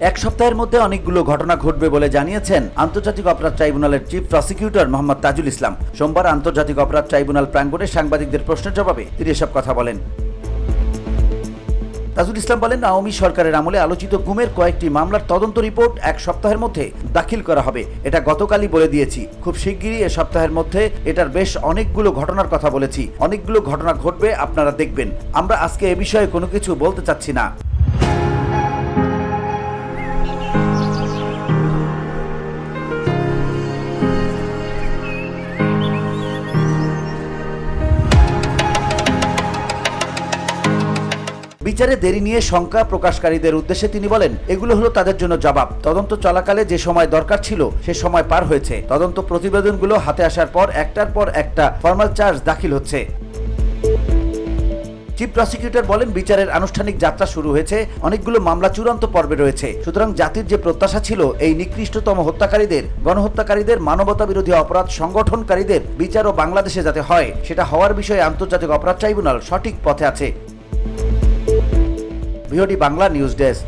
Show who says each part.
Speaker 1: এক সপ্তাহের মধ্যে অনেকগুলো ঘটনা ঘটবে বলে জানিয়েছেন আন্তর্জাতিক অপরাধ ট্রাইব্যুনালের চিফ প্রসিকিউটর মোহাম্মদ তাজুল ইসলাম। সোমবার আন্তর্জাতিক অপরাধ ট্রাইব্যুনাল প্রাঙ্গণে সাংবাদিকদের প্রশ্নের জবাবে তিনি এসব কথা বলেন। তাজুল ইসলাম বলেন, আওয়ামী সরকারের আমলে আলোচিত গুমের কয়েকটি মামলার তদন্ত রিপোর্ট এক সপ্তাহের মধ্যে দাখিল করা হবে। এটা গতকালই বলে দিয়েছি। খুব শিগগিরই এ সপ্তাহের মধ্যে এটার বেশ অনেকগুলো ঘটনার কথা বলেছি। অনেকগুলো ঘটনা ঘটবে, আপনারা দেখবেন। আমরা আজকে এ বিষয়ে কোনো কিছু বলতে চাচ্ছি না। বিচারে দেরি নিয়ে শঙ্কা প্রকাশকারীদের উদ্দেশ্যে তিনি বলেন, এগুলো হলো তাদের জন্য জবাব। তদন্ত চলাকালে যে সময় দরকার ছিল সে সময় পার হয়েছে। তদন্ত প্রতিবেদনগুলো হাতে আসার পর একটার পর একটা ফরমাল চার্জ দাখিল হচ্ছে। চিফ প্রসিকিউটর বলেন, বিচারের আনুষ্ঠানিক যাত্রা শুরু হয়েছে। অনেকগুলো মামলা চূড়ান্ত পর্বে রয়েছে। সুতরাং জাতির যে প্রত্যাশা ছিল এই নিকৃষ্টতম হত্যাকারীদের, গণহত্যাকারীদের, মানবতা বিরোধী অপরাধ সংগঠনকারীদের বিচারও বাংলাদেশে যাতে হয়, সেটা হওয়ার বিষয়ে আন্তর্জাতিক অপরাধ ট্রাইব্যুনাল সঠিক পথে আছে। VOD Bangla news desk.